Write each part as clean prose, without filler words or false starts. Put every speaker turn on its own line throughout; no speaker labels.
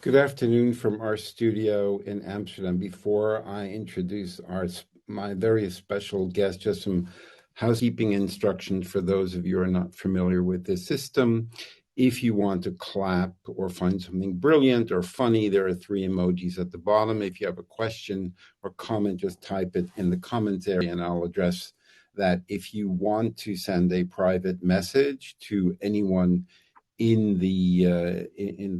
Good afternoon from our studio in Amsterdam. Before I introduce my very special guest, just some housekeeping instructions for those of you who are not familiar with this system. If you want to clap or find something brilliant or funny, there are 3 emojis at the bottom. If you have a question or comment, just type it in the comments area and I'll address that. If you want to send a private message to anyone in the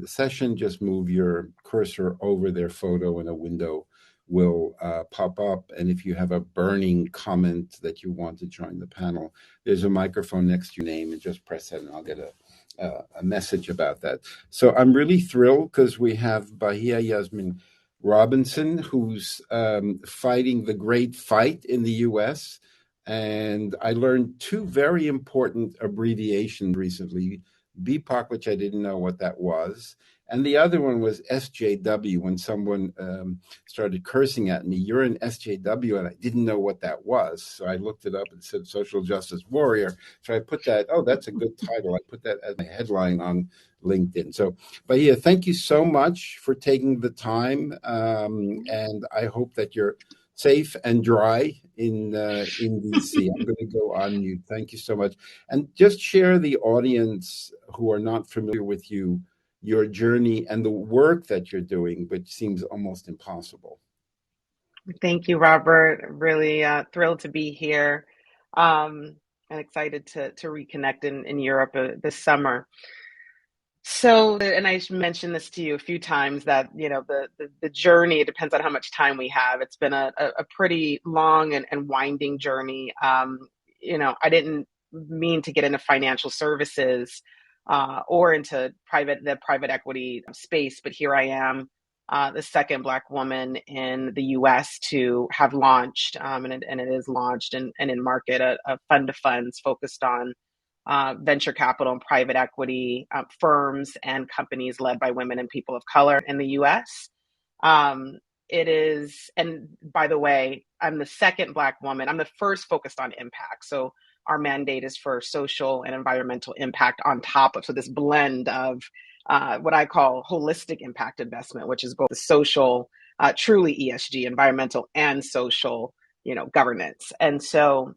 session, just move your cursor over their photo and a window will pop up. And if you have a burning comment that you want to join the panel, there's a microphone next to your name and just press that and I'll get a message about that. So I'm really thrilled because we have Bahiyah Yasmeen Robinson, who's fighting the great fight in the US. And I learned 2 very important abbreviations recently. BPOC, which I didn't know what that was. And the other one was SJW, when someone started cursing at me, you're an SJW, and I didn't know what that was. So I looked it up and said social justice warrior. So I put that, that's a good title. I put that as my headline on LinkedIn. So, Bahia, thank you so much for taking the time. And I hope that you're safe and dry in DC. I'm going to go on mute. Thank you so much. And just share the audience who are not familiar with you, your journey and the work that you're doing, which seems almost impossible.
Thank you, Robert. Really thrilled to be here and excited to reconnect in Europe this summer. So, and I mentioned this to you a few times that, the journey, it depends on how much time we have. It's been a pretty long and winding journey. I didn't mean to get into financial services or into the private equity space, but here I am, the second Black woman in the US to have launched, and it is launched and in market, a fund of funds focused on venture capital and private equity firms and companies led by women and people of color in the US. It is, and by the way, I'm the second Black woman. I'm the first focused on impact. So our mandate is for social and environmental impact on top of, so this blend of what I call holistic impact investment, which is both the social, truly ESG, environmental and social, governance. And so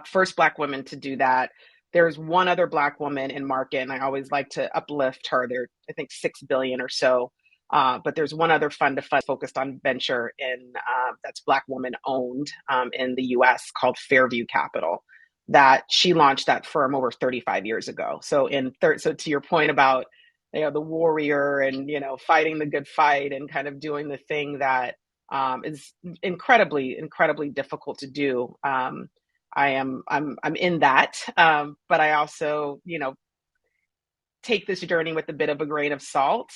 first Black woman to do that. There's one other Black woman in market, and I always like to uplift her. There, I think, 6 billion or so. But there's one other fund of funds focused on venture that's Black woman owned in the US called Fairview Capital. That she launched that firm over 35 years ago. So so to your point about the warrior and fighting the good fight and kind of doing the thing that is incredibly difficult to do. I'm in that, but I also, take this journey with a bit of a grain of salt.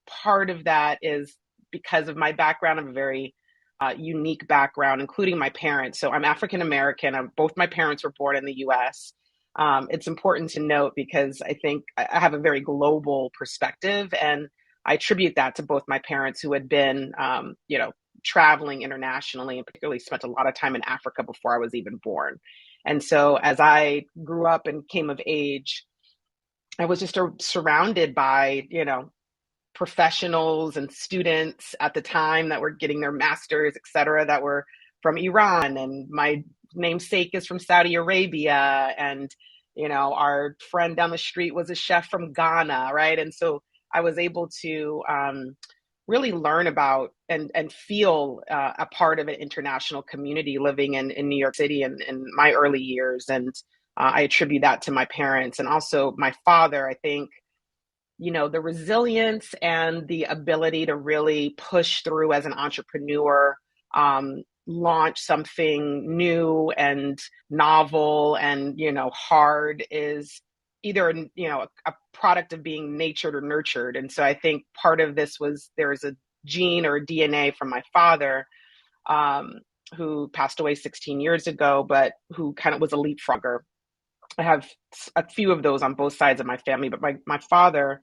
Part of that is because of my background. I have a very unique background, including my parents. So I'm African American. Both my parents were born in the U.S. It's important to note because I think I have a very global perspective, and I attribute that to both my parents who had been, traveling internationally, and particularly spent a lot of time in Africa before I was even born. And so as I grew up and came of age, I was just surrounded by, professionals and students at the time that were getting their masters, et cetera, that were from Iran. And my namesake is from Saudi Arabia. And, our friend down the street was a chef from Ghana, right? And so I was able to really learn about and feel a part of an international community living in New York City in my early years. And I attribute that to my parents and also my father. I think, the resilience and the ability to really push through as an entrepreneur, launch something new and novel and, hard is either, a product of being natured or nurtured. And so I think part of this was there's a gene or DNA from my father, who passed away 16 years ago, but who kind of was a leapfrogger. I have a few of those on both sides of my family, but my father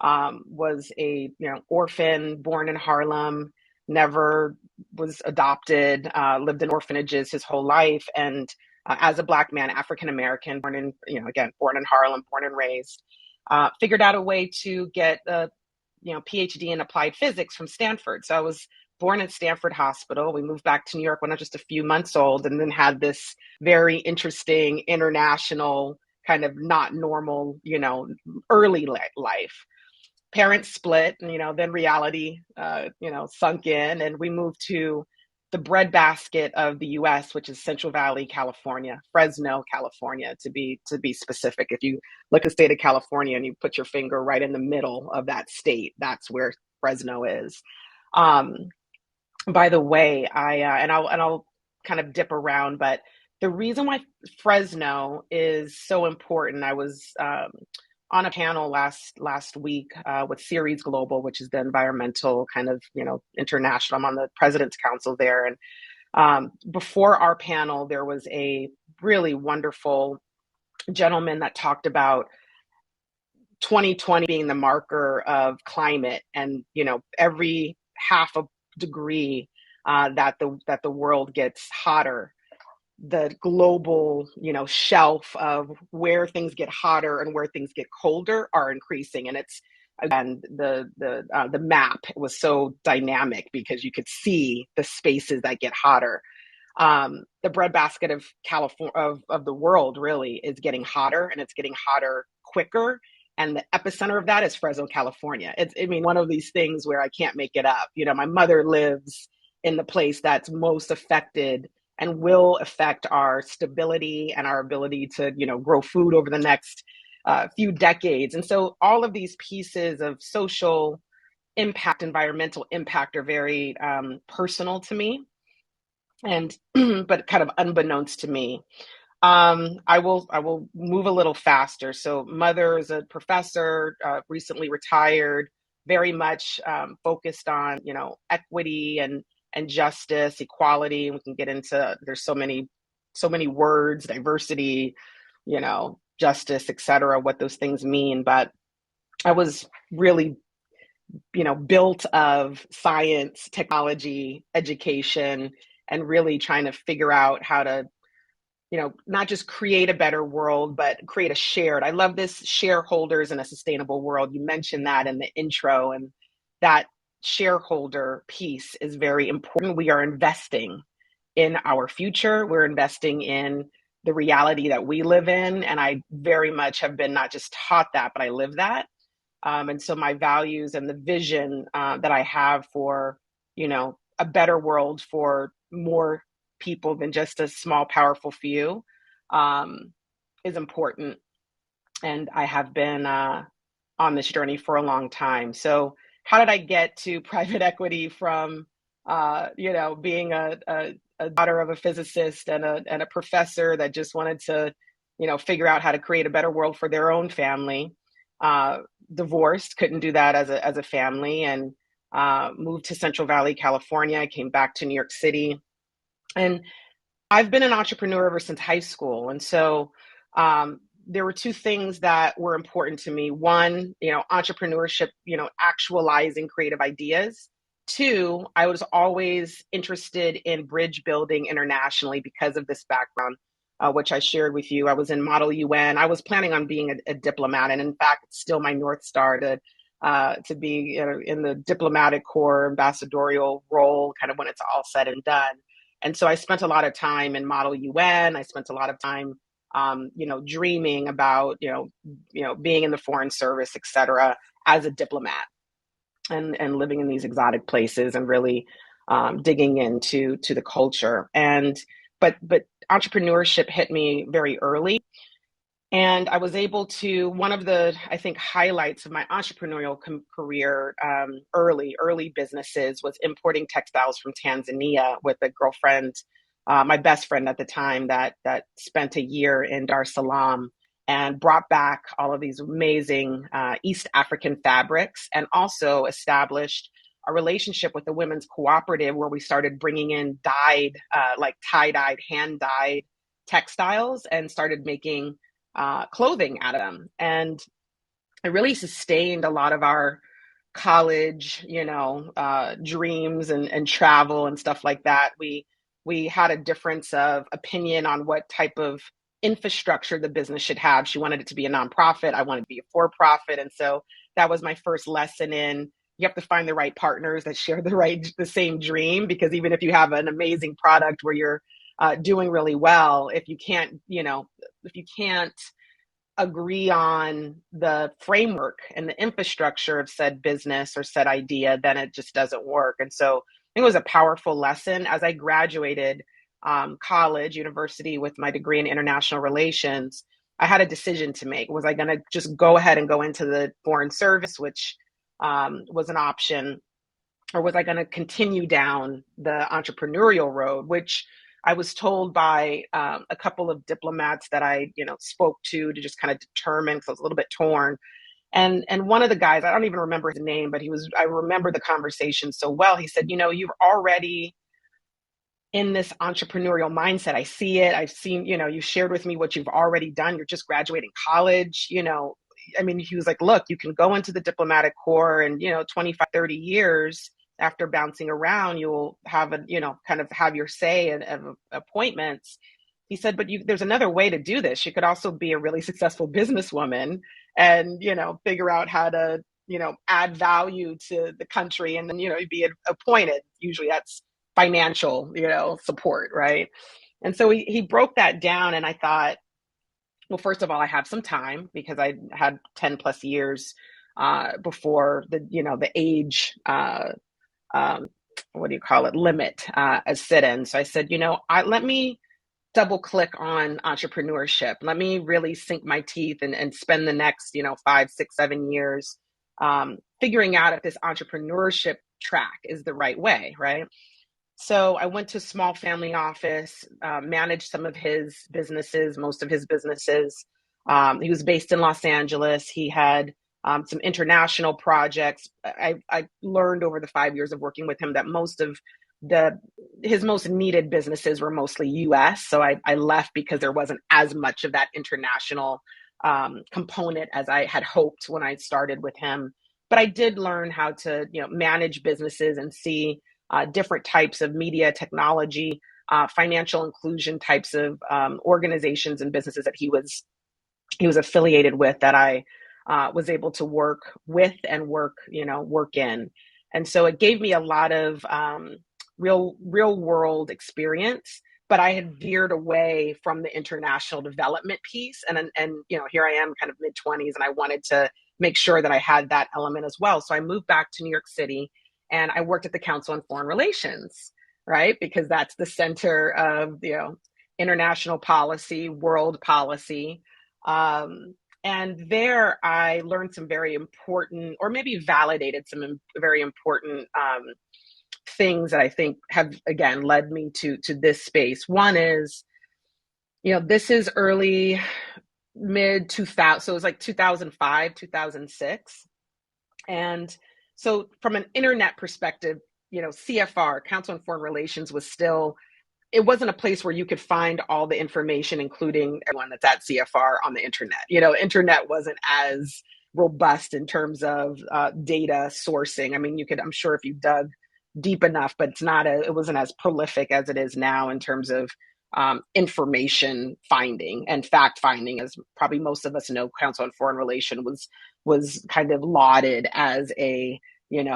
was a orphan, born in Harlem, never was adopted, lived in orphanages his whole life, and as a Black man, African American, born in Harlem, born and raised, figured out a way to get PhD in applied physics from Stanford. So I was born at Stanford Hospital. We moved back to New York when I was just a few months old, and then had this very interesting international kind of not normal, early life. Parents split, and then reality, sunk in, and we moved to the breadbasket of the U.S., which is Central Valley, California, Fresno, California, to be specific. If you look at the state of California and you put your finger right in the middle of that state, that's where Fresno is. By the way, I'll kind of dip around, but the reason why Fresno is so important, I was on a panel last week with Ceres Global, which is the environmental kind of international. I'm on the president's council there, and before our panel, there was a really wonderful gentleman that talked about 2020 being the marker of climate, and every half a degree that the world gets hotter, the global shelf of where things get hotter and where things get colder are increasing. And it's, again, the map was so dynamic because you could see the spaces that get hotter. The breadbasket of California, of the world, really is getting hotter, and it's getting hotter quicker. And the epicenter of that is Fresno, California. It's, one of these things where I can't make it up. My mother lives in the place that's most affected and will affect our stability and our ability to, grow food over the next few decades. And so all of these pieces of social impact, environmental impact, are very personal to me, and but kind of unbeknownst to me. I will move a little faster. So mother is a professor, recently retired, very much focused on, equity and justice, equality. We can get into, there's so many words, diversity, justice, et cetera, what those things mean. But I was really, built of science, technology, education, and really trying to figure out how to, not just create a better world, but create a shared. I love this shareholders in a sustainable world. You mentioned that in the intro, and that shareholder piece is very important. We are investing in our future. We're investing in the reality that we live in. And I very much have been not just taught that, but I live that. And so my values and the vision that I have for, a better world for more people than just a small, powerful few is important. And I have been on this journey for a long time. So how did I get to private equity from, being a daughter of a physicist and a professor that just wanted to, figure out how to create a better world for their own family, divorced, couldn't do that as a family, and moved to Central Valley, California. I came back to New York City. And I've been an entrepreneur ever since high school. And so there were two things that were important to me. One, entrepreneurship, actualizing creative ideas. Two, I was always interested in bridge building internationally because of this background, which I shared with you. I was in Model UN. I was planning on being a diplomat. And in fact, it's still my North Star to be in the diplomatic corps, ambassadorial role, kind of when it's all said and done. And so I spent a lot of time in Model UN. I spent a lot of time, dreaming about, being in the Foreign Service, et cetera, as a diplomat, and living in these exotic places and really digging into the culture. But entrepreneurship hit me very early. And I was able to, one of the, I think, highlights of my entrepreneurial career, early businesses, was importing textiles from Tanzania with a girlfriend, my best friend at the time, that spent a year in Dar es Salaam and brought back all of these amazing East African fabrics, and also established a relationship with the women's cooperative where we started bringing in dyed, like tie-dyed, hand-dyed textiles, and started making clothing out of them. And it really sustained a lot of our college, dreams and travel and stuff like that. We had a difference of opinion on what type of infrastructure the business should have. She wanted it to be a nonprofit. I wanted to be a for-profit. And so that was my first lesson in, you have to find the right partners that share the same dream, because even if you have an amazing product where you're doing really well, if you can't, if you can't agree on the framework and the infrastructure of said business or said idea, then it just doesn't work. And so I think it was a powerful lesson. As I graduated university with my degree in international relations, I had a decision to make. Was I going to just go ahead and go into the foreign service, which was an option, or was I going to continue down the entrepreneurial road, which I was told by a couple of diplomats that I, spoke to just kind of determine, because I was a little bit torn. And one of the guys, I don't even remember his name, but I remember the conversation so well. He said, you're already in this entrepreneurial mindset. I see it. I've seen, you shared with me what you've already done. You're just graduating college, he was like, look, you can go into the diplomatic corps and, 25, 30 years after bouncing around, you'll have kind of have your say in appointments. He said, but there's another way to do this. You could also be a really successful businesswoman and, figure out how to, add value to the country, and then, be appointed. Usually that's financial, support, right? And so he broke that down, and I thought, well, first of all, I have some time because I had 10 plus years before the age, limit as sit-in. So I said, let me double click on entrepreneurship. Let me really sink my teeth and spend the next, 5, 6, 7 years figuring out if this entrepreneurship track is the right way, right? So I went to a small family office, managed some of his businesses, most of his businesses. He was based in Los Angeles. He had some international projects. I learned over the 5 years of working with him that most of his most needed businesses were mostly US. So I left because there wasn't as much of that international component as I had hoped when I started with him. But I did learn how to, manage businesses and see different types of media, technology, financial inclusion types of organizations and businesses that he was affiliated with, that I was able to work with and work in. And so it gave me a lot of real world experience, but I had veered away from the international development piece. And here I am kind of mid-20s, and I wanted to make sure that I had that element as well. So I moved back to New York City, and I worked at the Council on Foreign Relations, right? Because that's the center of, international policy, world policy. And there I learned some very important, or maybe validated some very important things that I think have, again, led me to this space. One is, this is early, mid 2000, so it was like 2005, 2006. And so from an internet perspective, CFR, Council on Foreign Relations, was still, it wasn't a place where you could find all the information, including everyone that's at CFR, on the internet. Internet wasn't as robust in terms of data sourcing. I mean, I'm sure if you dug deep enough, but it wasn't as prolific as it is now in terms of information finding and fact finding. As probably most of us know, Council on Foreign Relations was kind of lauded as a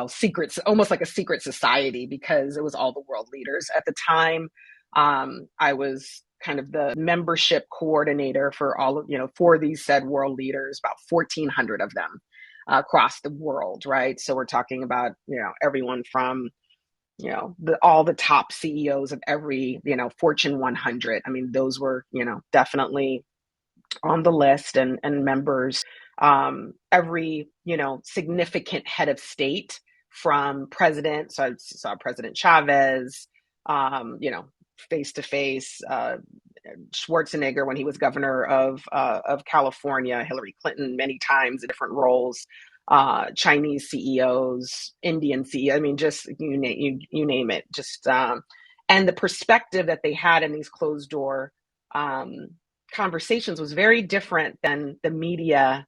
secret, almost like a secret society, because it was all the world leaders at the time. I was kind of the membership coordinator for all of for these said world leaders, about 1,400 of them across the world, right? So we're talking about everyone from all the top CEOs of every, Fortune 100. I mean, those were, definitely on the list, and members, every, significant head of state from president. So I saw President Chavez, face to face, Schwarzenegger when he was governor of California, Hillary Clinton many times in different roles, Chinese CEOs, Indian CEOs. I mean, just you name it. Just and the perspective that they had in these closed door conversations was very different than the media,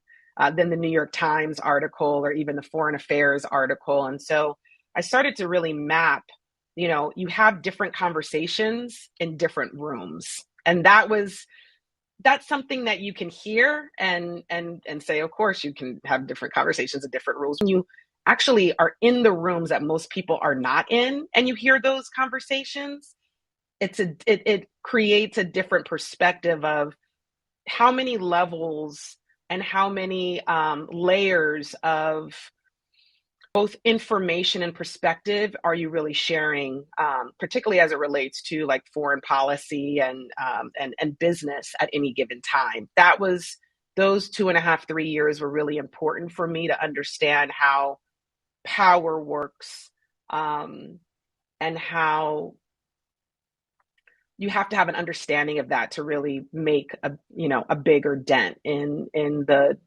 than the New York Times article or even the Foreign Affairs article. And so I started to really map. You have different conversations in different rooms, and that was that's something that you can hear and say, of course, you can have different conversations and different rules. When you actually are in the rooms that most people are not in, and you hear those conversations, it creates a different perspective of how many levels and how many layers of both information and perspective are you really sharing, particularly as it relates to like foreign policy and business at any given time. That was those 2.5, 3 years were really important for me to understand how power works, and how you have to have an understanding of that to really make a bigger dent in the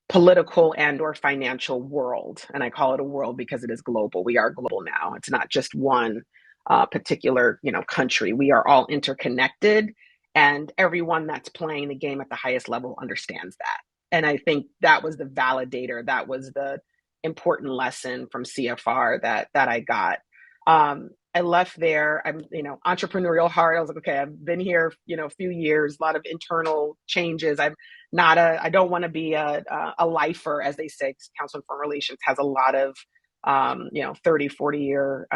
political and or financial world. And I call it a world because it is global. We are global now. It's not just one particular country. We are all interconnected, and everyone that's playing the game at the highest level understands that. And I think that was the validator. That was the important lesson from CFR that I got. I left there. I'm, entrepreneurial heart. I was like, okay, I've been here, a few years, a lot of internal changes. I don't want to be a lifer, as they say. Council on Foreign Relations has a lot of, 30, 40-year,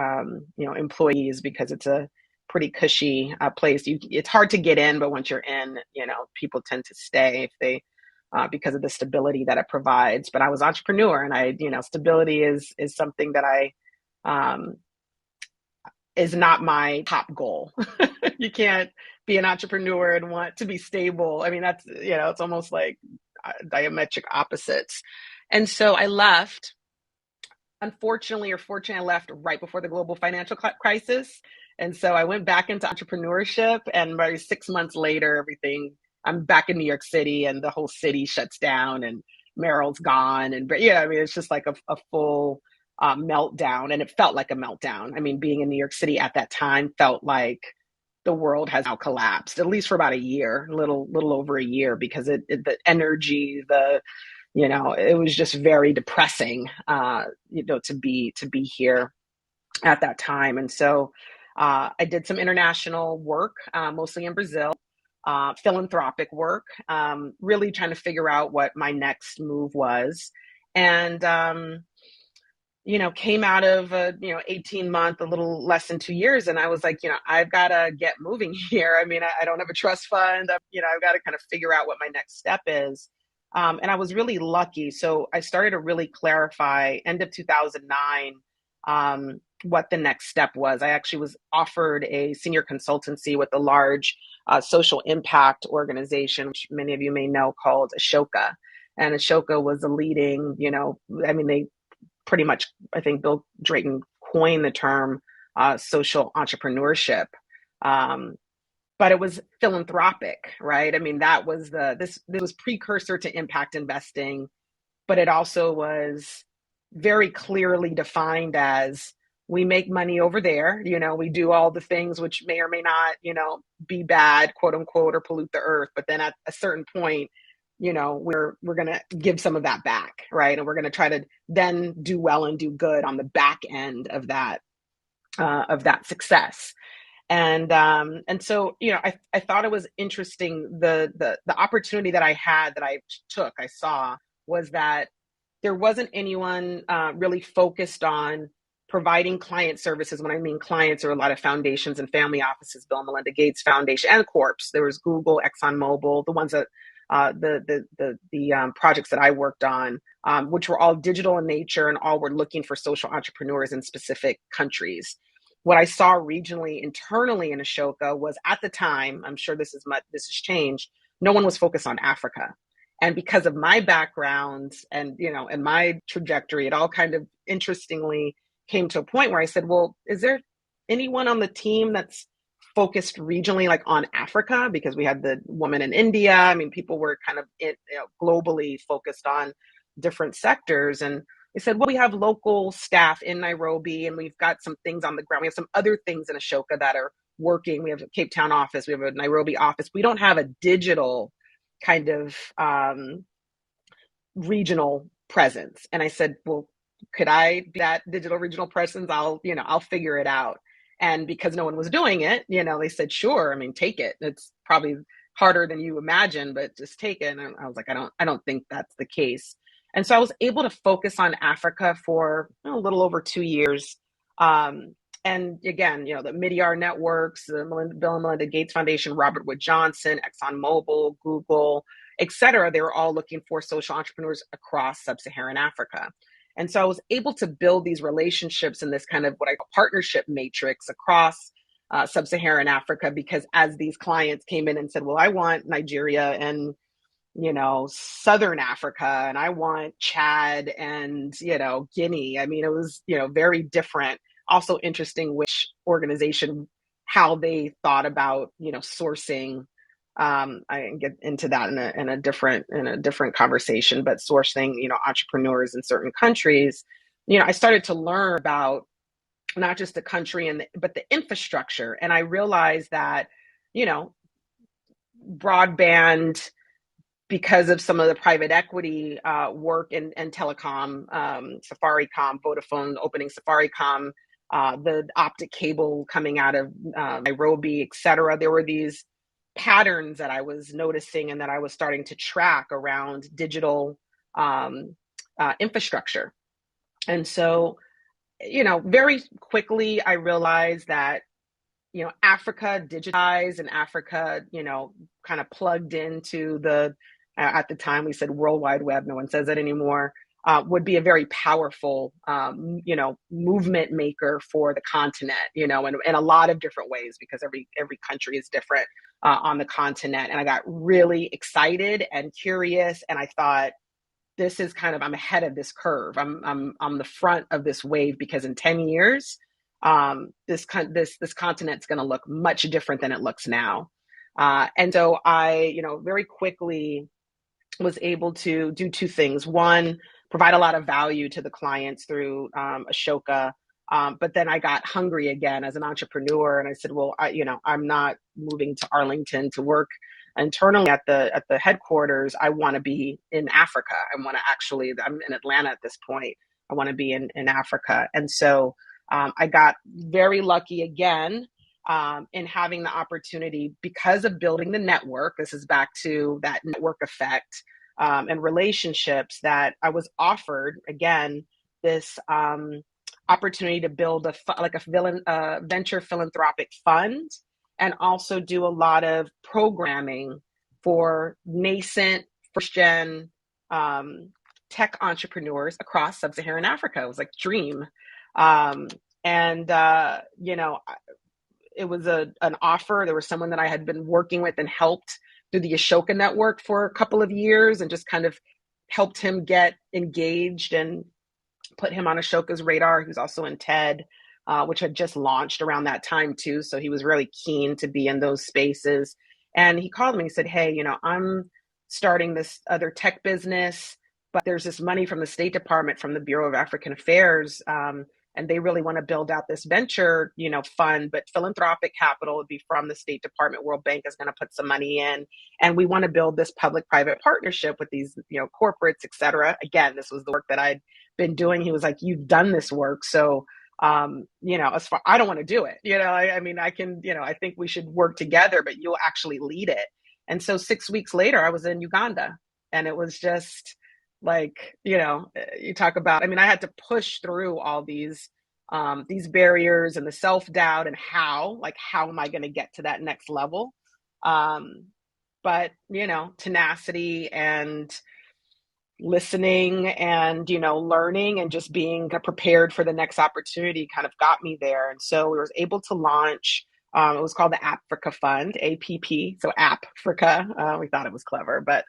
employees, because it's a pretty cushy place. It's hard to get in, but once you're in, people tend to stay if they, because of the stability that it provides. But I was entrepreneur, and stability is something that is not my top goal. You can't be an entrepreneur and want to be stable. I mean, that's, it's almost like diametric opposites. And so I left, unfortunately or fortunately, I left right before the global financial crisis. And so I went back into entrepreneurship, and maybe 6 months later, I'm back in New York City, and the whole city shuts down, and Merrill's gone. And, it's just like a full meltdown, and it felt like a meltdown. I mean, being in New York City at that time felt like the world has now collapsed, at least for about a year, little over a year, because the energy, it was just very depressing, to be here at that time. And so I did some international work, mostly in Brazil, philanthropic work, really trying to figure out what my next move was. And came out of 18-month, a little less than 2 years. And I was like, I've got to get moving here. I mean, I don't have a trust fund. I've got to kind of figure out what my next step is. And I was really lucky. So I started to really clarify end of 2009, what the next step was. I actually was offered a senior consultancy with a large social impact organization, which many of you may know, called Ashoka. And Ashoka was a leading, they pretty much, I think Bill Drayton coined the term social entrepreneurship. But it was philanthropic, right? I mean, that was this was precursor to impact investing, but it also was very clearly defined as, we make money over there, we do all the things which may or may not, be bad, quote unquote, or pollute the earth. But then at a certain point, we're going to give some of that back, right? And we're going to try to then do well and do good on the back end of that success. And so, I thought it was interesting. The opportunity that I had, that I took, I saw, was that there wasn't anyone really focused on providing client services. When I mean clients, there are a lot of foundations and family offices, Bill and Melinda Gates Foundation and Corps. There was Google, ExxonMobil, the ones that the projects that I worked on, which were all digital in nature, and all were looking for social entrepreneurs in specific countries. What I saw regionally, internally in Ashoka was, at the time, I'm sure this has changed, no one was focused on Africa. And because of my background and, and my trajectory, it all kind of interestingly came to a point where I said, well, is there anyone on the team that's focused regionally, like on Africa? Because we had the woman in India. I mean, people were kind of globally focused on different sectors. And they said, well, we have local staff in Nairobi, and we've got some things on the ground. We have some other things in Ashoka that are working. We have a Cape Town office. We have a Nairobi office. We don't have a digital kind of regional presence. And I said, well, could I be that digital regional presence? I'll figure it out. And because no one was doing it, they said, sure, I mean, take it. It's probably harder than you imagine, but just take it. And I was like, I don't think that's the case. And so I was able to focus on Africa for a little over 2 years. And again, the Midyar networks, the Bill and Melinda Gates Foundation, Robert Wood Johnson, ExxonMobil, Google, et cetera, they were all looking for social entrepreneurs across sub-Saharan Africa. And so I was able to build these relationships in this kind of what I call partnership matrix across sub-Saharan Africa, because as these clients came in and said, well, I want Nigeria and Southern Africa, and I want Chad and, Guinea. I mean, it was, very different. Also interesting which organization, how they thought about, sourcing. I can get into that in a different conversation, but sourcing, entrepreneurs in certain countries, I started to learn about not just the country but the infrastructure. And I realized that, broadband, because of some of the private equity work and telecom, Safaricom, Vodafone opening Safaricom, the optic cable coming out of Nairobi, et cetera. There were these patterns that I was noticing and that I was starting to track around digital infrastructure. And so, very quickly I realized that, Africa digitized and Africa, kind of plugged into at the time we said World Wide Web, no one says that anymore, would be a very powerful, movement maker for the continent, in a lot of different ways, because every country is different on the continent. And I got really excited and curious, and I thought, this is I'm ahead of this curve. I'm on the front of this wave, because in 10 years, this continent's going to look much different than it looks now. And so I, very quickly was able to do two things. One, provide a lot of value to the clients through Ashoka. But then I got hungry again as an entrepreneur, and I said, well, I'm not moving to Arlington to work internally at the headquarters. I want to be in Africa. I want to I'm in Atlanta at this point. I want to be in Africa. And so I got very lucky again in having the opportunity, because of building the network. This is back to that network effect and relationships, that I was offered again this opportunity to build a venture philanthropic fund, and also do a lot of programming for nascent first-gen tech entrepreneurs across sub-Saharan Africa. It was like dream. It was an offer. There was someone that I had been working with and helped through the Ashoka network for a couple of years, and just kind of helped him get engaged and put him on Ashoka's radar. He was also in TED, which had just launched around that time too. So he was really keen to be in those spaces. And he called me and said, hey, I'm starting this other tech business, but there's this money from the State Department, from the Bureau of African Affairs, and they really want to build out this venture, fund, but philanthropic capital would be from the State Department. World Bank is going to put some money in, and we want to build this public-private partnership with these, corporates, et cetera. Again, this was the work that I'd been doing. He was like, you've done this work. So, as far, I don't want to do it. I can, I think we should work together, but you'll actually lead it. And so 6 weeks later, I was in Uganda, and it was just like, you talk about, I had to push through all these barriers and the self-doubt, and how am I going to get to that next level? But, tenacity and listening and, learning and just being prepared for the next opportunity kind of got me there. And so we were able to launch, it was called the Africa Fund, APP. So Africa, we thought it was clever, but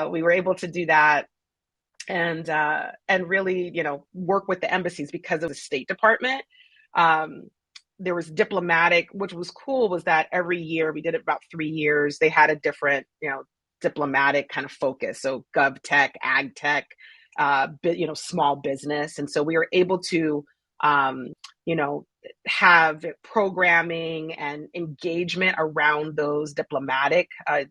we were able to do that. And really, work with the embassies, because of the State Department. There was diplomatic, which was cool, was that every year, we did it about 3 years, they had a different, diplomatic kind of focus. So gov tech, ag tech, small business. And so we were able to, have programming and engagement around those diplomatic,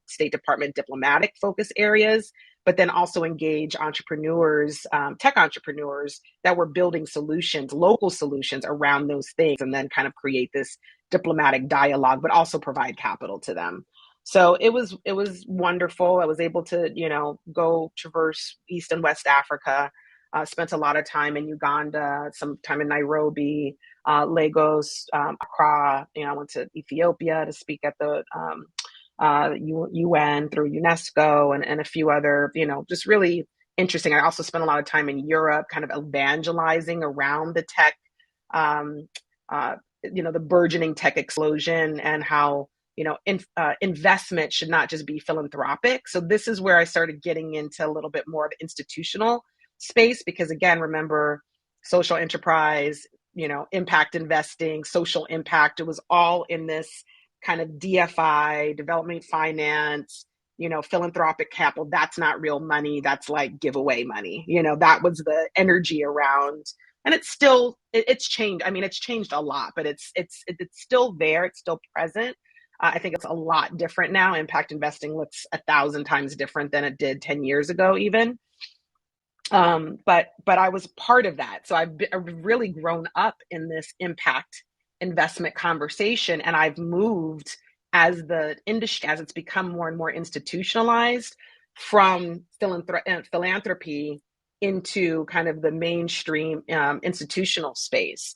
State Department diplomatic focus areas, but then also engage entrepreneurs, tech entrepreneurs that were building solutions, local solutions around those things, and then kind of create this diplomatic dialogue, but also provide capital to them. So it was wonderful. I was able to, go traverse East and West Africa. Spent a lot of time in Uganda, some time in Nairobi, Lagos, Accra. I went to Ethiopia to speak at the UN through UNESCO and a few other, just really interesting. I also spent a lot of time in Europe, kind of evangelizing around the tech, um, the burgeoning tech explosion, and how investment should not just be philanthropic. So this is where I started getting into a little bit more of institutional space, because again, remember, social enterprise, impact investing, social impact, it was all in this kind of DFI, development finance, philanthropic capital. That's not real money. That's like giveaway money. That was the energy around. And it's changed. I mean, it's changed a lot, but it's still there. It's still present. I think it's a lot different now. Impact investing looks 1,000 times different than it did 10 years ago, even. But I was part of that. So I've really grown up in this impact investment conversation, and I've moved as the industry, as it's become more and more institutionalized, from philanthropy into kind of the mainstream institutional space.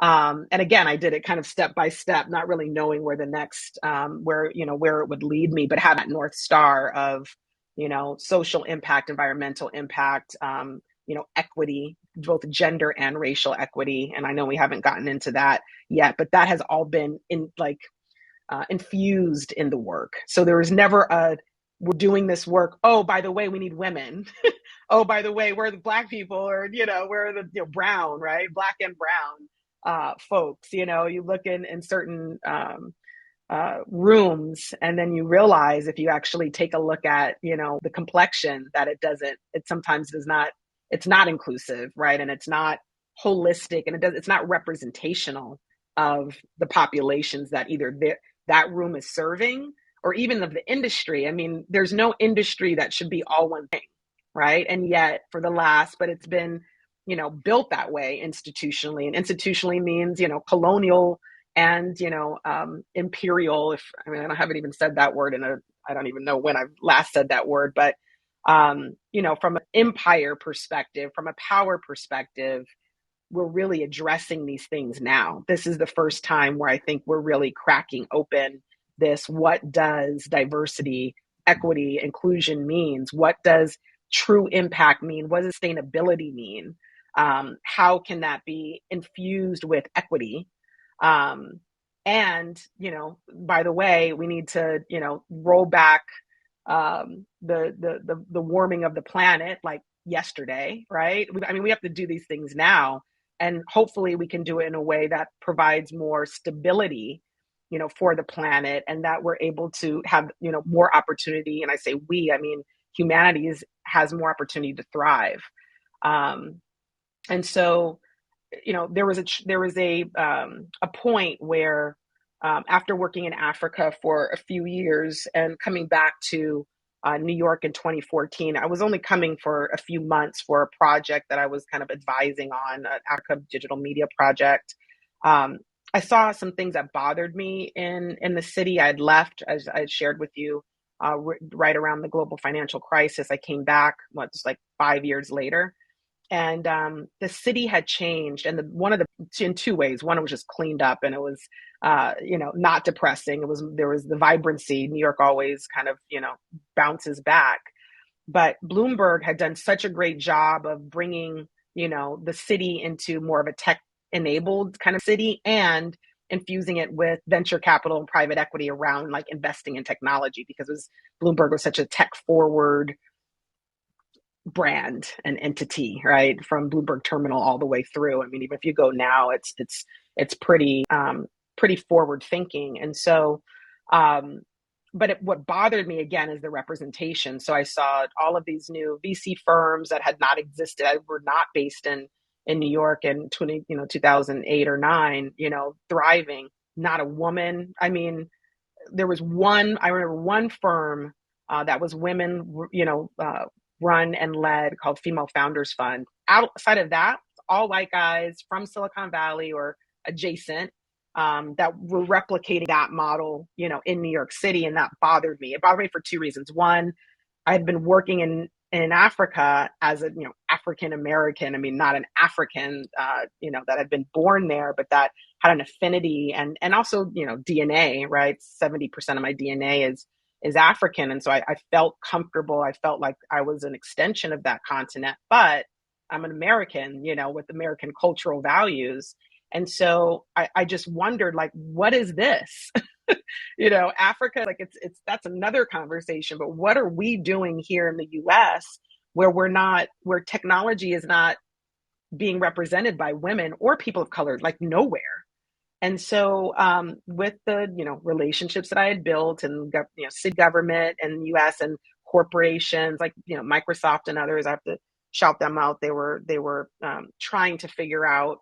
And again, I did it kind of step by step, not really knowing where the next, where it would lead me, but have that North Star of, social impact, environmental impact, equity, both gender and racial equity. And I know we haven't gotten into that yet, but that has all been infused in the work. So there was never we're doing this work. Oh, by the way, we need women. Oh, by the way, we're the Black people, or, we're the brown, right? Black and brown folks. You look in certain rooms, and then you realize, if you actually take a look at, the complexion, that it sometimes does not, it's not inclusive, right? And it's not holistic, and it's not representational of the populations that either that room is serving, or even of the industry. I mean, there's no industry that should be all one thing, right? And yet but it's been, built that way institutionally. And institutionally means, colonial and, imperial. I haven't even said that word I don't even know when I've last said that word, but, from an empire perspective, from a power perspective, we're really addressing these things now. This is the first time where I think we're really cracking open this. What does diversity, equity, inclusion means? What does true impact mean? What does sustainability mean? How can that be infused with equity? And, by the way, we need to, roll back the warming of the planet, like yesterday, right? We have to do these things now, and hopefully we can do it in a way that provides more stability, for the planet, and that we're able to have, more opportunity. And I say I mean, humanity has more opportunity to thrive. And so, there was a point where, after working in Africa for a few years and coming back to New York in 2014, I was only coming for a few months for a project that I was kind of advising on, an Africa digital media project. I saw some things that bothered me in the city. I had left, as I had shared with you, right around the global financial crisis. I came back, just like 5 years later. And the city had changed, and in two ways. One, it was just cleaned up, and it was, not depressing. There was the vibrancy. New York always kind of, bounces back. But Bloomberg had done such a great job of bringing, the city into more of a tech-enabled kind of city, and infusing it with venture capital and private equity around like investing in technology, because Bloomberg was such a tech-forward brand and entity, right? From Bloomberg Terminal all the way through. I mean, even if you go now, it's pretty forward thinking. And so, but what bothered me again is the representation. So I saw all of these new VC firms that had not existed, were not based in New York in 2008 or 9, thriving. Not a woman. I mean, I remember one firm that was women, run and led, called Female Founders Fund. Outside of that, all white guys from Silicon Valley or adjacent. that were replicating that model, in New York City, and that bothered me. It bothered me for two reasons. One, I had been working in Africa as a African American. I mean, not an African, that had been born there, but that had an affinity and also DNA. Right, 70% of my DNA is African, and so I felt comfortable. I felt like I was an extension of that continent, but I'm an American, with American cultural values. And so I just wondered, like, what is this? Africa, like it's that's another conversation, but what are we doing here in the US where technology is not being represented by women or people of color, like nowhere. And so with the, relationships that I had built and, city government and US and corporations like, Microsoft and others, I have to shout them out. They were trying to figure out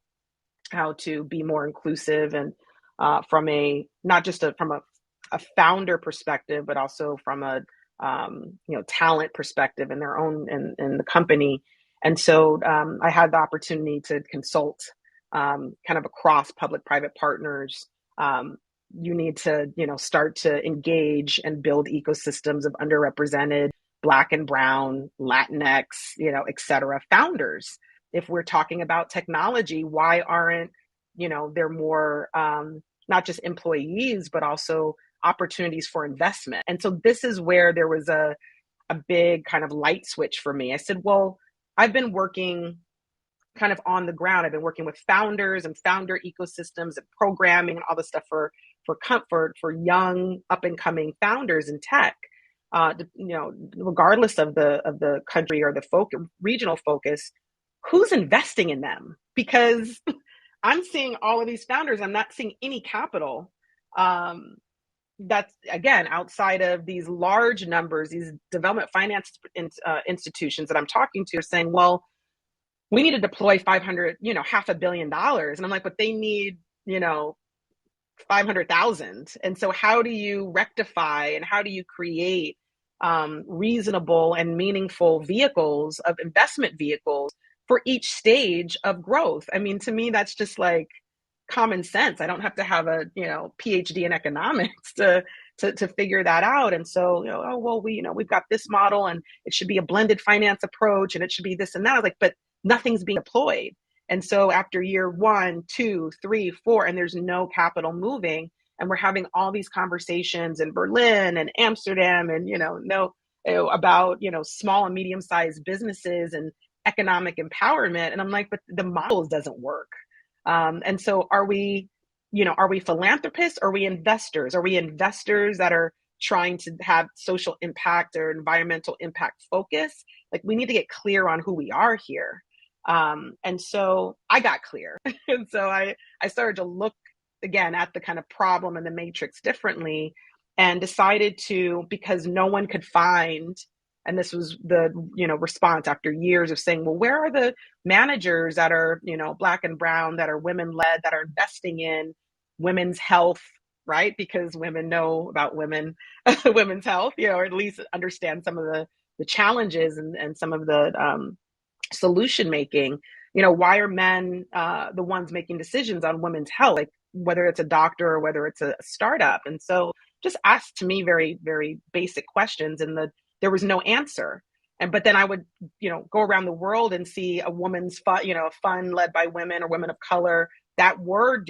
how to be more inclusive and from a not just from a founder perspective, but also from a talent perspective in their own in the company. And so I had the opportunity to consult kind of across public-private partners. You need to start to engage and build ecosystems of underrepresented Black and Brown, Latinx, et cetera, founders. If we're talking about technology, why aren't there more not just employees, but also opportunities for investment? And so this is where there was a big kind of light switch for me. I said, well, I've been working kind of on the ground. I've been working with founders and founder ecosystems and programming and all this stuff for young up and coming founders in tech. Regardless of the country or the regional focus, who's investing in them? Because I'm seeing all of these founders, I'm not seeing any capital. That's, again, outside of these large numbers, these development finance institutions that I'm talking to are saying, well, we need to deploy $500 million. And I'm like, but they need, 500,000. And so how do you rectify and how do you create reasonable and meaningful vehicles of investment vehicles for each stage of growth? I mean, to me, that's just like common sense. I don't have to have a PhD in economics to figure that out. And so we've got this model and it should be a blended finance approach and it should be this and that. I was like, but nothing's being deployed. And so after year 1, 2, 3, 4, and there's no capital moving, and we're having all these conversations in Berlin and Amsterdam and about small and medium-sized businesses and economic empowerment. And I'm like, but the model doesn't work. And so are we philanthropists? Are we investors? Are we investors that are trying to have social impact or environmental impact focus? Like, we need to get clear on who we are here. And so I got clear. And so I started to look again at the kind of problem and the matrix differently, and decided to, because no one could find, and this was the response after years of saying, well, where are the managers that are Black and Brown, that are women led, that are investing in women's health, right? Because women know about women's health, or at least understand some of the challenges and some of the solution making. Why are men the ones making decisions on women's health, like whether it's a doctor or whether it's a startup? And so just asked to me very, very basic questions, and there was no answer. But then I would, go around the world and see a women's fund led by women or women of color that were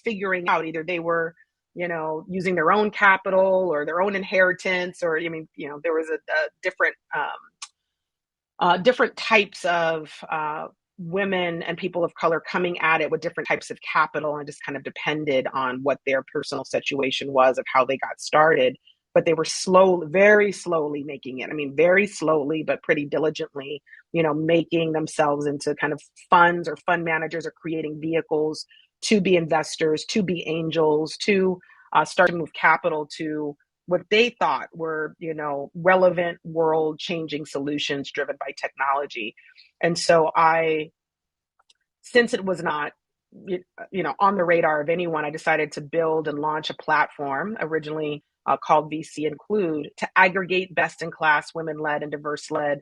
figuring out, either they were, using their own capital or their own inheritance, or, there was a different types of women and people of color coming at it with different types of capital, and just kind of depended on what their personal situation was of how they got started. But they were very slowly making it. I mean, very slowly, but pretty diligently, making themselves into kind of funds or fund managers, or creating vehicles to be investors, to be angels, to start to move capital to what they thought were, relevant world-changing solutions driven by technology. And so since it was not, on the radar of anyone, I decided to build and launch a platform originally called VC Include, to aggregate best-in-class women-led and diverse-led,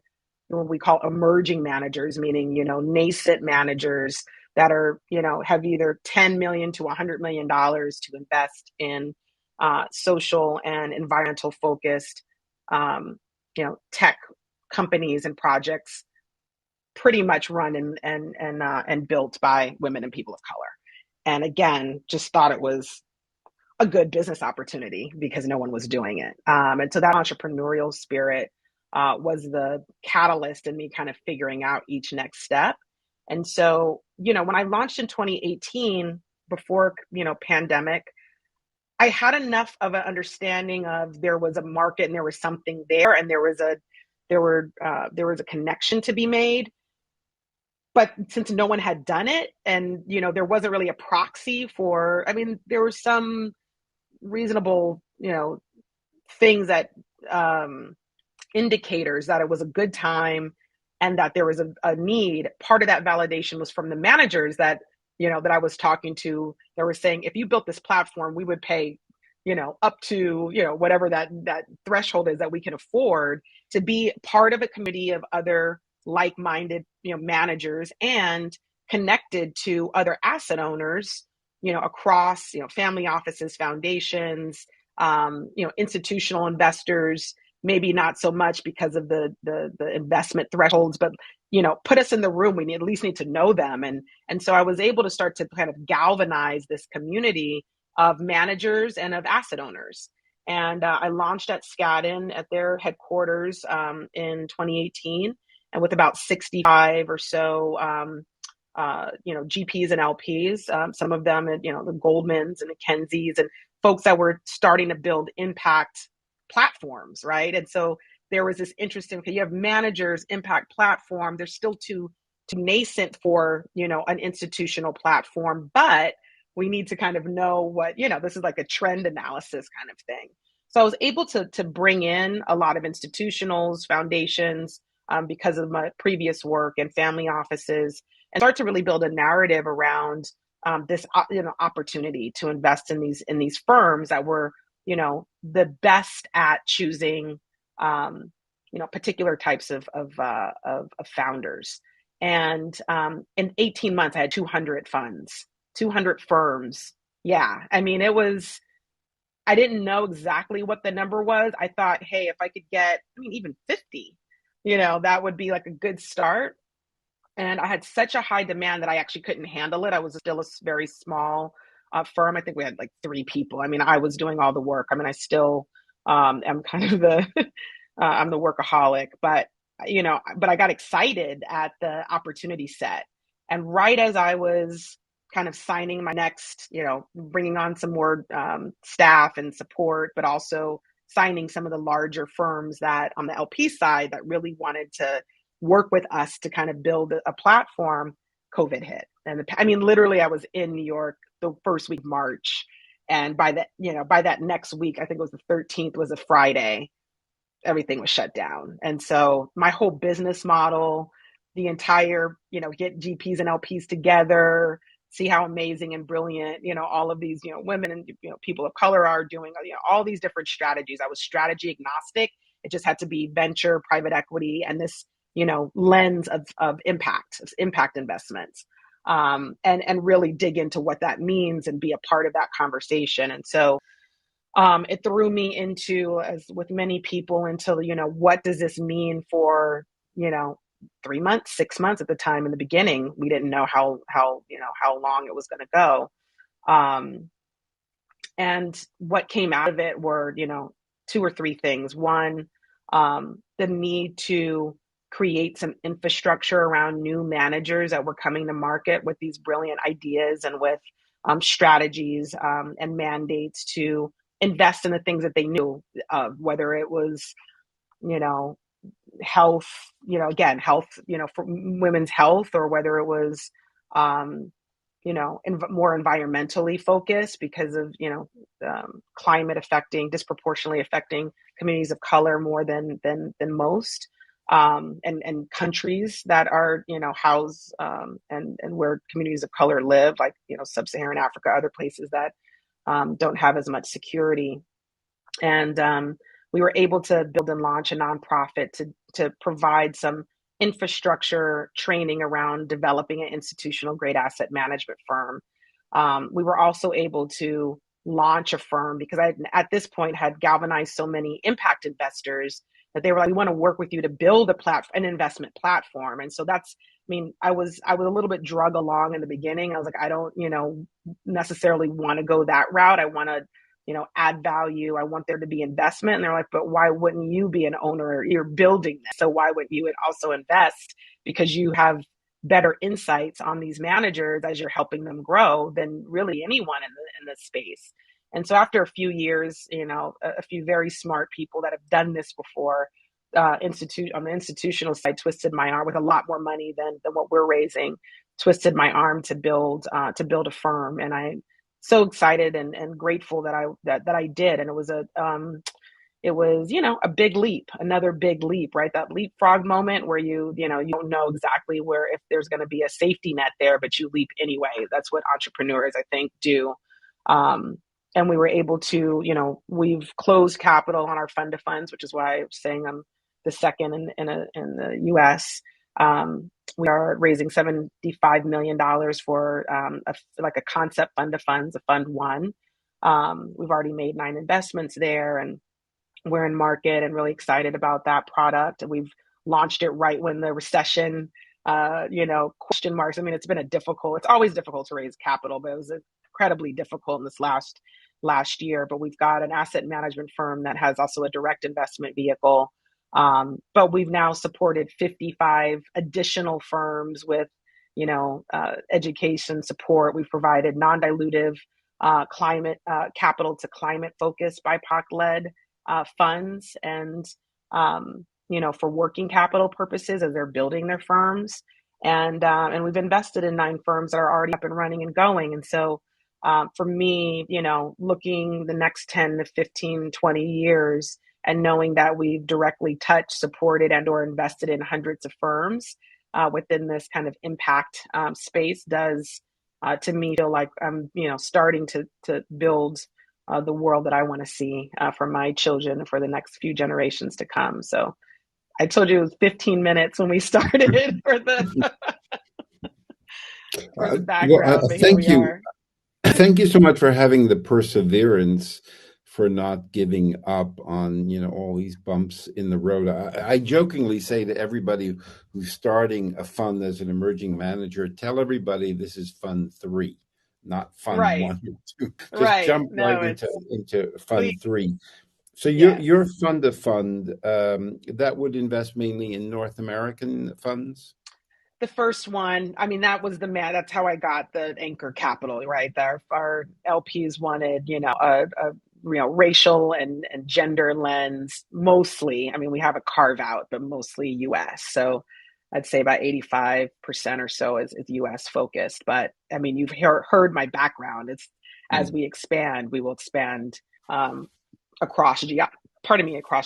what we call emerging managers, meaning, nascent managers that are, have either 10 million to $100 million to invest in social and environmental focused, tech companies and projects, pretty much run and built by women and people of color. And again, just thought it was a good business opportunity because no one was doing it. And so that entrepreneurial spirit was the catalyst in me kind of figuring out each next step. And so, when I launched in 2018, before, pandemic, I had enough of an understanding of there was a market and there was something there, and there was a connection to be made. But since no one had done it, and there wasn't really a proxy for, there were some reasonable, things that indicators that it was a good time and that there was a need. Part of that validation was from the managers that I was talking to. They were saying, if you built this platform, we would pay up to whatever that threshold is that we can afford to be part of a committee of other like-minded managers and connected to other asset owners across family offices, foundations, institutional investors, maybe not so much because of the investment thresholds, but put us in the room. We at least need to know them. And so I was able to start to kind of galvanize this community of managers and of asset owners. And I launched at Skadden at their headquarters in 2018, and with about 65 or so GPs and LPs, some of them, the Goldmans and the Kenzies and folks that were starting to build impact platforms, right? And so there was this interesting, okay, you have managers, impact platform, they're still too nascent for, an institutional platform, but we need to kind of know what, this is like a trend analysis kind of thing. So I was able to bring in a lot of institutionals, foundations, because of my previous work and family offices, and start to really build a narrative around this opportunity to invest in these firms that were the best at choosing particular types of founders. And in 18 months, I had 200 funds, 200 firms. Yeah, it was. I didn't know exactly what the number was. I thought, hey, if I could get, even 50, that would be like a good start. And I had such a high demand that I actually couldn't handle it. I was still a very small firm. I think we had like 3 people. I was doing all the work. I still am kind of I'm the workaholic, but I got excited at the opportunity set. And right as I was kind of signing my next, bringing on some more staff and support, but also signing some of the larger firms that on the LP side that really wanted to work with us to kind of build a platform, COVID hit. And literally I was in New York the first week of March. And by that next week, I think it was the 13th, was a Friday, everything was shut down. And so my whole business model, the entire, get GPs and LPs together, see how amazing and brilliant, all of these, women and, people of color are doing, all these different strategies. I was strategy agnostic. It just had to be venture, private equity, and this, lens of impact investments, and really dig into what that means and be a part of that conversation. And so it threw me into, as with many people, into, what does this mean for, 3 months, 6 months at the time. In the beginning, we didn't know how long it was going to go. And what came out of it were, 2 or 3 things. One, the need to create some infrastructure around new managers that were coming to market with these brilliant ideas and with strategies and mandates to invest in the things that they knew of, whether it was, health, health, for women's health, or whether it was, more environmentally focused because of, climate disproportionately affecting communities of color more than most, and countries that are, house, and where communities of color live, like, sub-Saharan Africa, other places that don't have as much security. And we were able to build and launch a nonprofit to provide some infrastructure training around developing an institutional grade asset management firm. We were also able to launch a firm because I, at this point, had galvanized so many impact investors that they were like, "We want to work with you to build an investment platform." And so that's, I mean, I was a little bit drug along in the beginning. I was like, I don't, necessarily want to go that route. I want to, add value. I want there to be investment. And they're like, but why wouldn't you be an owner? You're building this. So why wouldn't you also invest? Because you have better insights on these managers as you're helping them grow than really anyone in the space. And so after a few years, a few very smart people that have done this before, on the institutional side, twisted my arm with a lot more money than what we're raising, twisted my arm to build a firm. And I'm so excited and grateful that I did. And it was a big leap, another big leap, right? That leapfrog moment where you don't know exactly where, if there's going to be a safety net there, but you leap anyway. That's what entrepreneurs, I think, do. And we were able to, we've closed capital on our fund of funds, which is why I'm saying I'm the second in the US. We are raising $75 million for a concept fund of funds, a fund one. We've already made 9 investments there, and we're in market and really excited about that product. We've launched it right when the recession, question marks. I mean, it's always difficult to raise capital, but it was incredibly difficult in this last year. But we've got an asset management firm that has also a direct investment vehicle. But we've now supported 55 additional firms with, education support. We've provided non-dilutive climate capital to climate focused BIPOC-led funds, and for working capital purposes as they're building their firms. And we've invested in 9 firms that are already up and running and going. And so for me, looking the next 10 to 15, 20 years and knowing that we've directly touched, supported, and or invested in hundreds of firms within this kind of impact space does, to me, feel like I'm, starting to build the world that I want to see for my children and for the next few generations to come. So I told you it was 15 minutes when we started for the background, but here we are.
Thank you so much for having the perseverance, for not giving up on, all these bumps in the road. I jokingly say to everybody who's starting a fund as an emerging manager, tell everybody this is fund 3, not fund
Right.
1 or 2. Just jump into fund 3. So your fund of fund, that would invest mainly in North American funds?
The first one, I mean, that's how I got the anchor capital, right? Our LPs wanted, a racial and gender lens, mostly. I mean, we have a carve out, but mostly US. So I'd say about 85% or so is US focused. But I mean, you've heard my background. It's as we expand, we will expand across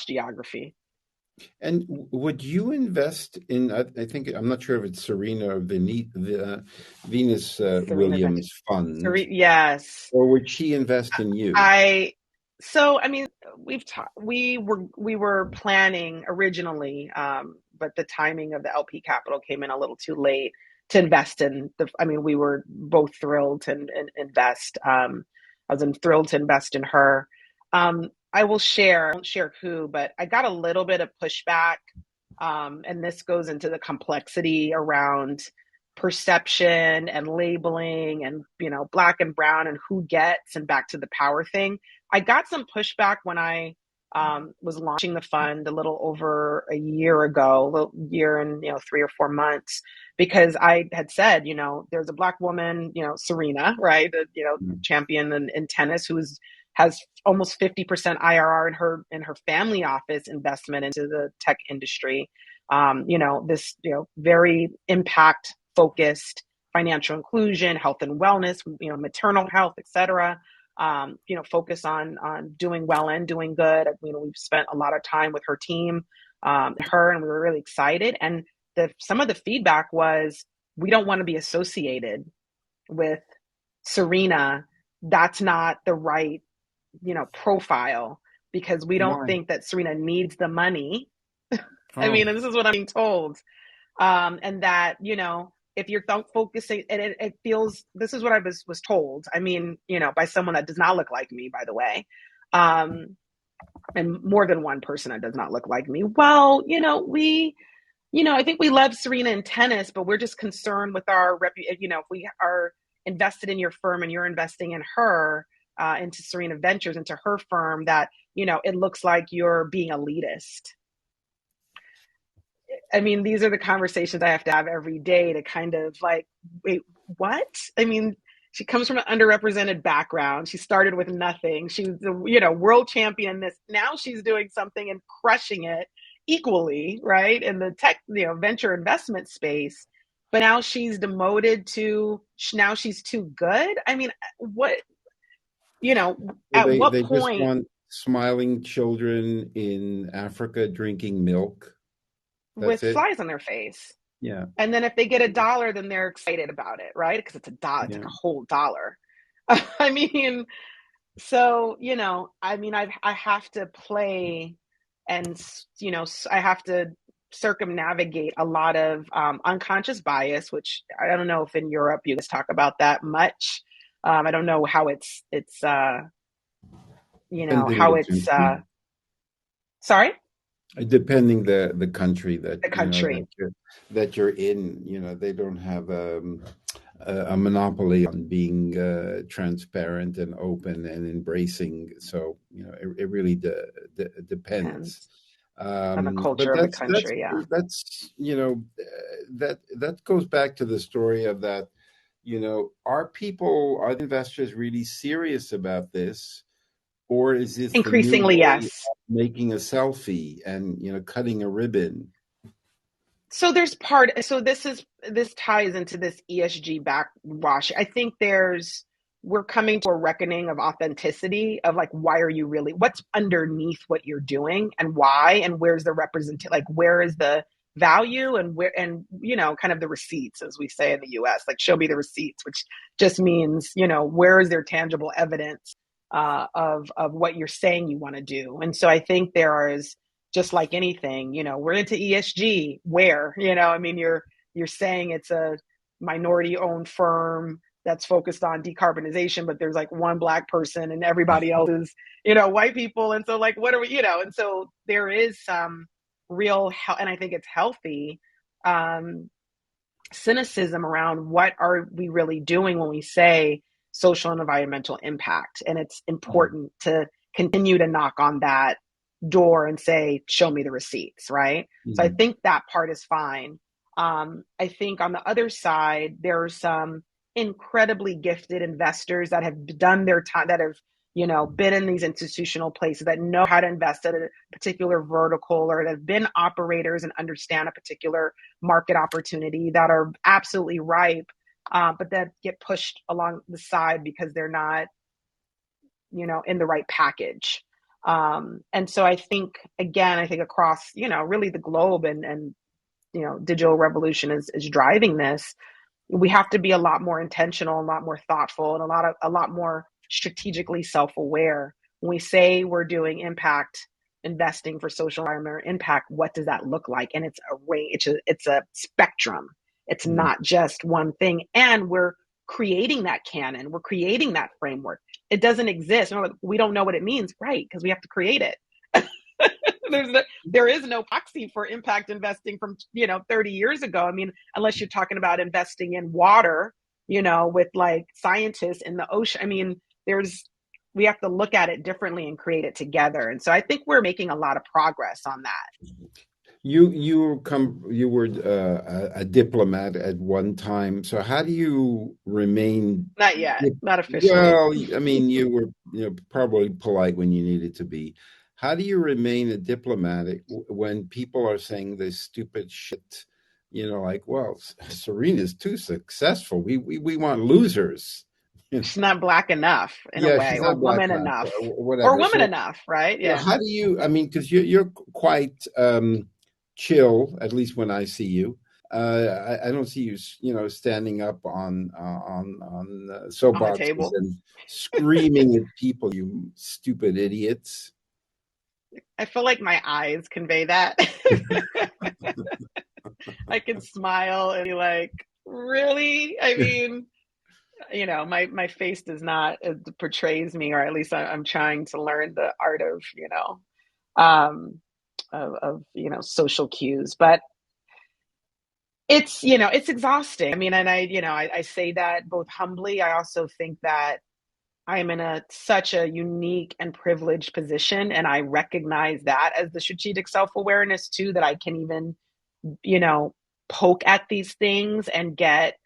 geography.
And would you invest in, I think, I'm not sure if it's Serena or Venus Williams fund.
Yes.
Or would she invest in you?
We were planning originally, but the timing of the LP capital came in a little too late to invest in we were both thrilled to invest. I was thrilled to invest in her. I won't share who, but I got a little bit of pushback. And this goes into the complexity around perception and labeling and, black and brown and who gets, and back to the power thing. I got some pushback when I was launching the fund a little over a year ago, year and 3 or 4 months, because I had said, there's a Black woman, Serena, right, champion in tennis, who has almost 50% IRR in her family office investment into the tech industry. This very impact focused financial inclusion, health and wellness, maternal health, et cetera. Focus on doing well and doing good. We've spent a lot of time with her team, and we were really excited. And some of the feedback was, we don't want to be associated with Serena. That's not the right, profile, because we don't think that Serena needs the money. I mean, and this is what I'm being told. And that, if you're focusing, and it feels, this is what I was told. I mean, by someone that does not look like me, by the way. And more than one person that does not look like me. Well, I think we love Serena in tennis, but we're just concerned with our if we are invested in your firm and you're investing in her, into Serena Ventures, into her firm, that, it looks like you're being elitist. I mean, these are the conversations I have to have every day to kind of like, wait, what? I mean, she comes from an underrepresented background. She started with nothing. She was the, world champion. This, now she's doing something and crushing it equally, right? In the tech, venture investment space. But now she's demoted to, now she's too good. I mean, what,
Well,
at what
they just
point,
want smiling children in Africa drinking milk.
with
That's it.
flies on their face?
Yeah.
And then if they get $1, then they're excited about it, right? Because it's $1. It's like
Yeah.
a whole dollar. I mean, so, I have to play, and, I have to circumnavigate a lot of unconscious bias, which I don't know if in Europe you guys talk about that much. I don't know how
Depending
how
the
it's,
country.
sorry,
Depending the country that
the country.
that you're in, they don't have a monopoly on being transparent and open and embracing. So it really depends.
Depends on the
But
culture of the country. Yeah.
that's that goes back to the story of that. Are the investors really serious about this? Or is this the new
Increasingly,
way of
yes.
making a selfie and cutting a ribbon?
So this ties into this ESG backwash. I think we're coming to a reckoning of authenticity, of like, why are you really, what's underneath what you're doing, and why, and where's the like, where is the value, and where, and kind of the receipts, as we say in the US, like, show me the receipts, which just means, where is there tangible evidence of what you're saying you want to do. And so I think there is, just like anything, we're into ESG. Where, I mean, you're saying it's a minority owned firm that's focused on decarbonization, but there's like one Black person and everybody else is, white people. And so, like, what are we, and so there is some real, and I think it's healthy, cynicism around what are we really doing when we say social and environmental impact. And it's important to continue to knock on that door and say, show me the receipts, right? So I
Mhm.
think that part is fine. I think on the other side, there are some incredibly gifted investors that have done their time, that have, been in these institutional places, that know how to invest at a particular vertical, or that have been operators and understand a particular market opportunity, that are absolutely ripe, but that get pushed along the side because they're not, in the right package. And so I think, again, across, really the globe, and digital revolution is driving this. We have to be a lot more intentional, a lot more thoughtful, and a lot more strategically self-aware. When we say we're doing impact investing for social environmental impact, what does that look like? And it's a range, it's a spectrum. It's
Mhm.
not just one thing. And we're creating that canon, we're creating that framework. It doesn't exist. We don't know what it means, right? Because we have to create it. There is no proxy for impact investing from 30 years ago. I mean, unless you're talking about investing in water, with like scientists in the ocean. I mean, we have to look at it differently and create it together. And so I think we're making a lot of progress on that.
You were a diplomat at one time. So how do you remain?
Not yet, not officially.
Well, I mean, you were probably polite when you needed to be. How do you remain a diplomatic when people are saying this stupid shit? Like, well, Serena's too successful. We want losers.
She's not Black enough, in a
Yeah,
way,
she's
or
not black
woman
enough
enough,
or
or
whatever.
woman
So
enough, right? Yeah.
how do you? I mean, because you're quite chill, at least when I see you. I don't see you, standing up on
On the
soapboxes
table.
and screaming at people, you stupid idiots.
I feel like my eyes convey that. I can smile and be like, really? I mean, my face does not, it portrays me, or at least I'm trying to learn the art of, um, social cues. But it's exhausting. I mean, and I say that both humbly. I also think that I am in such a unique and privileged position, and I recognize that as the strategic self-awareness too, that I can even, you know, poke at these things and get,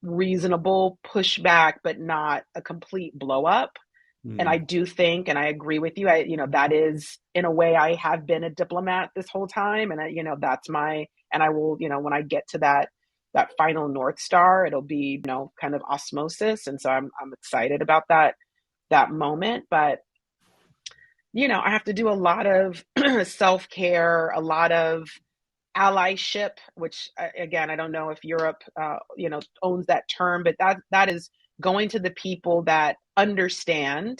reasonable pushback, but not a complete blow up. And I
Mm.
do think, and I agree with you, that is, in a way, I have been a diplomat this whole time. And that's and I will, when I get to that final North Star, it'll be, kind of osmosis. And so I'm excited about that moment. But, I have to do a lot of self-care, a lot of allyship, which again, I don't know if Europe, owns that term, but that is going to the people that understand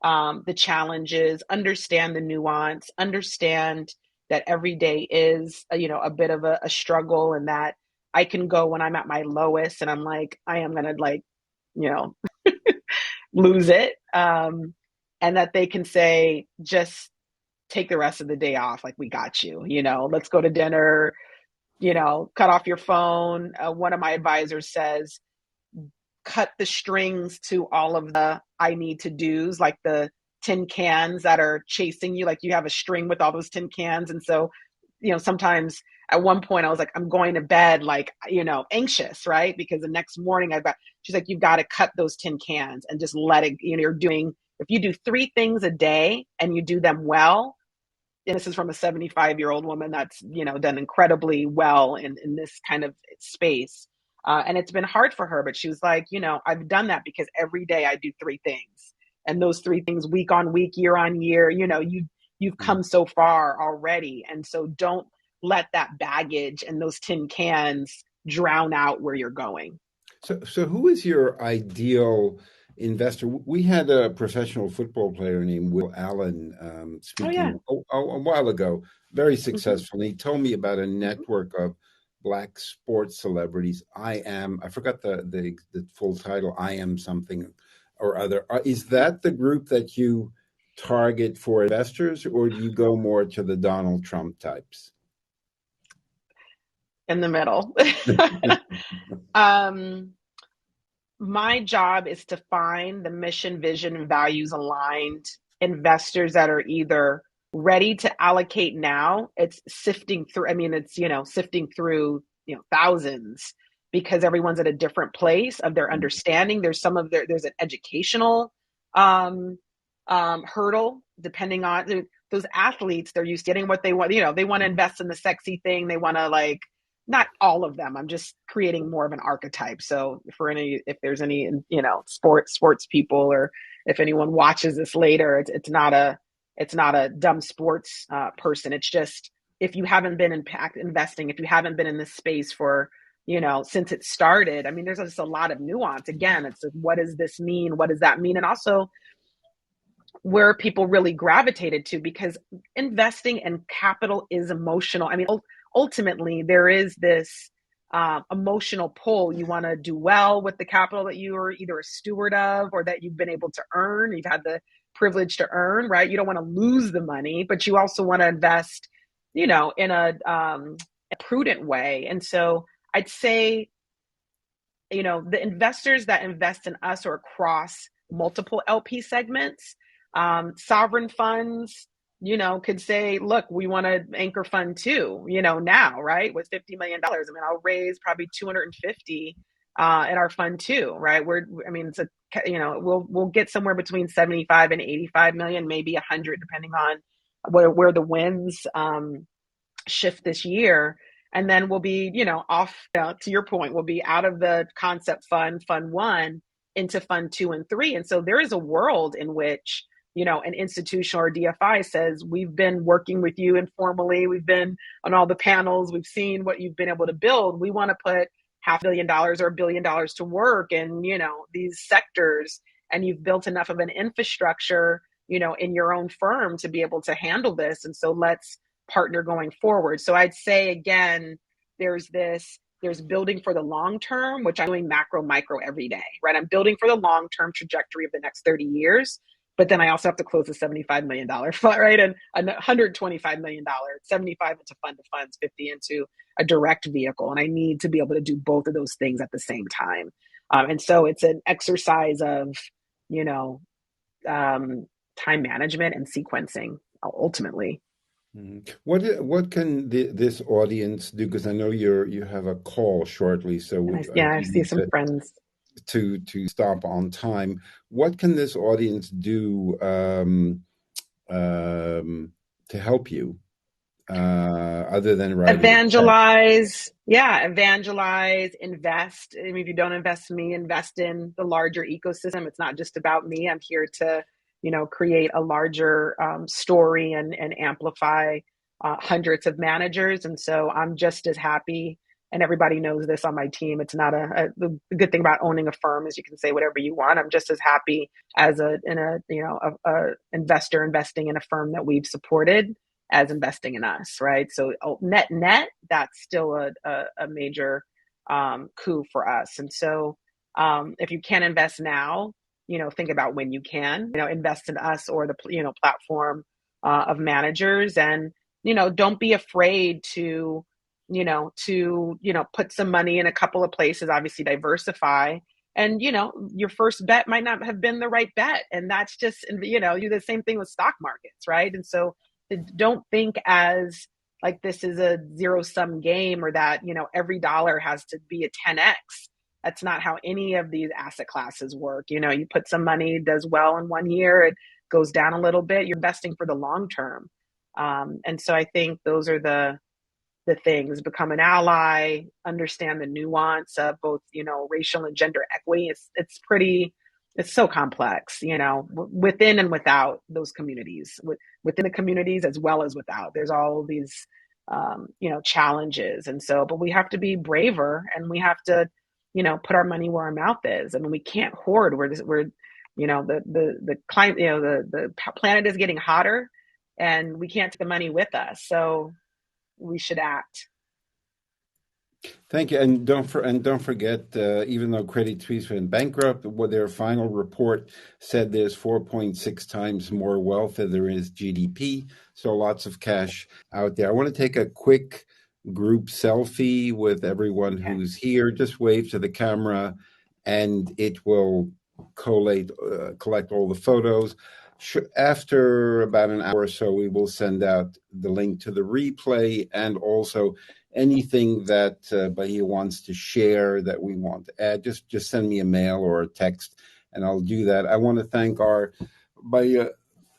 the challenges, understand the nuance, understand that every day is, a bit of a struggle, and that I can go when I'm at my lowest and I'm like, I am gonna like, you know, lose it, and that they can say, just take the rest of the day off, like we got you, let's go to dinner, cut off your phone. One of my advisors says, cut the strings to all of the I need to do's, like the tin cans that are chasing you. Like you have a string with all those tin cans. And so, sometimes at one point I was like, I'm going to bed, like, anxious, right? Because the next morning she's like, you've got to cut those tin cans and just let it, if you do 3 things a day and you do them well, and this is from a 75-year-old woman that's, done incredibly well in this kind of space. And it's been hard for her, but she was like, I've done that because every day I do 3 things. And those 3 things, week on week, year on year, you've come so far already. And so don't let that baggage and those tin cans drown out where you're going.
So who is your ideal investor? We had a professional football player named Will Allen
Oh, yeah.
speaking a while ago, very
Hmm.
successful. And he told me about a
Hmm.
network of Black sports celebrities. I forgot the full title, I am something or other. Is that the group that you target for investors, or do you go more to the Donald Trump types?
In the middle. um, my job is to find the mission, vision, and values aligned investors that are either ready to allocate now. It's sifting through, I mean, it's, sifting through, thousands, because everyone's at a different place of their understanding. There's an educational um, hurdle, depending on those athletes. They're used to getting what they want. They want to invest in the sexy thing. They want to, like, not all of them. I'm just creating more of an archetype. So if there's any, sports people, or if anyone watches this later, it's not a dumb sports person. It's just, if you haven't been investing, if you haven't been in this space for, since it started, I mean, there's just a lot of nuance. Again, it's like, what does this mean? What does that mean? And also, where people really gravitated to, because investing and capital is emotional. I mean, ultimately, there is this emotional pull. You want to do well with the capital that you are either a steward of, or that you've been able to earn. You've had the privilege to earn, right? You don't want to lose the money, but you also want to invest, in a prudent way. And so I'd say, the investors that invest in us are across multiple LP segments. Sovereign funds, could say, look, we want to anchor fund 2, now, right? With $50 million. I mean, I'll raise probably 250 in our fund 2, right? We'll get somewhere between 75 and 85 million, maybe 100, depending on where the winds shift this year. And then we'll be, off, to your point, we'll be out of the concept fund 1, into fund 2 and 3. And so there is a world in which, an institution or DFI says, we've been working with you informally. We've been on all the panels. We've seen what you've been able to build. We want to put $500 million or $1 billion to work in, these sectors. And you've built enough of an infrastructure, in your own firm to be able to handle this. And so let's partner going forward. So I'd say, again, there's building for the long term, which I'm doing macro, micro every day, right? I'm building for the long term trajectory of the next 30 years. But then I also have to close a $75 million fund, right? And $125 million, 75 into fund to funds, 50 into a direct vehicle. And I need to be able to do both of those things at the same time. And so it's an exercise of, you know, time management and sequencing ultimately.
What can this audience do? Because I know you have a call shortly, so
And
we
I see
need
some friends.
to stop on time. What can this audience do to help you other than writing a check?
Evangelize, invest. I mean, if you don't invest in me, invest in the larger ecosystem. It's not just about me. I'm here to, create a larger story and amplify hundreds of managers. And so I'm just as happy, and everybody knows this on my team. It's not the good thing about owning a firm is you can say whatever you want. I'm just as happy as a investor investing in a firm that we've supported as investing in us, right? So net, that's still a major coup for us. And so if you can't invest now, think about when you can, invest in us or the, platform of managers. And, don't be afraid to put some money in a couple of places, obviously diversify. And, your first bet might not have been the right bet. And that's just, do the same thing with stock markets, right? And so don't think as like this is a zero sum game, or that, every dollar has to be a 10x. That's not how any of these asset classes work. You put some money, does well in 1 year, it goes down a little bit, you're investing for the long term. And so I think those are the things. Become an ally, understand the nuance of both, racial and gender equity. It's so complex, within and without those communities, within the communities as well as without. There's all these, challenges. And so, but we have to be braver, and we have to, put our money where our mouth is. I mean, we can't hoard. The climate, the planet is getting hotter, and we can't take the money with us. So we should act.
Thank you, and don't forget. Even though Credit Suisse went bankrupt, what their final report said, there's 4.6 times more wealth than there is GDP. So lots of cash out there. I want to take a quick group selfie with everyone who's here. Just wave to the camera, and it will collect all the photos. After about an hour or so, we will send out the link to the replay, and also anything that Bahiyah wants to share that we want to add. Just send me a mail or a text, and I'll do that. I want to thank our Bahiyah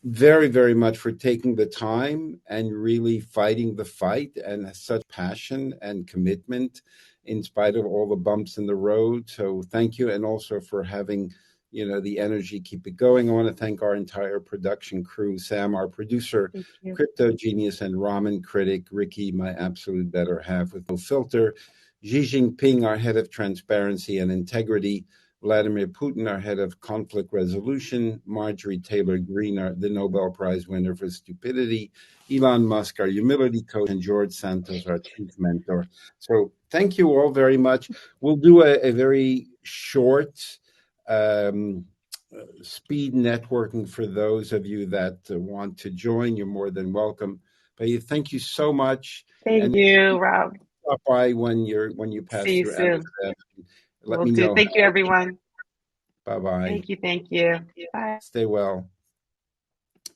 very, very much for taking the time and really fighting the fight, and such passion and commitment in spite of all the bumps in the road. So thank you, and also for having the energy, keep it going. I want to thank our entire production crew, Sam, our producer, crypto genius and ramen critic, Ricky, my absolute better half with no filter, Xi Jinping, our head of transparency and integrity, Vladimir Putin, our head of conflict resolution, Marjorie Taylor Greene, the Nobel Prize winner for stupidity, Elon Musk, our humility coach, and George Santos, our chief mentor. So thank you all very much. We'll do a very short speed networking for those of you that want to join. You're more than welcome. But thank you so much.
Thank you, Rob.
Stop by when you pass
See you
through
soon.
Amsterdam. Let
Will
me
do.
know.
Thank you, everyone.
Bye-bye.
Thank you. Bye.
Stay well.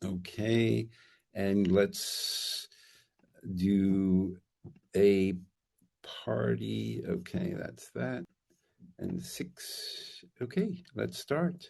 Okay, and let's do a party. Okay, that's that. And 6. Okay, let's start.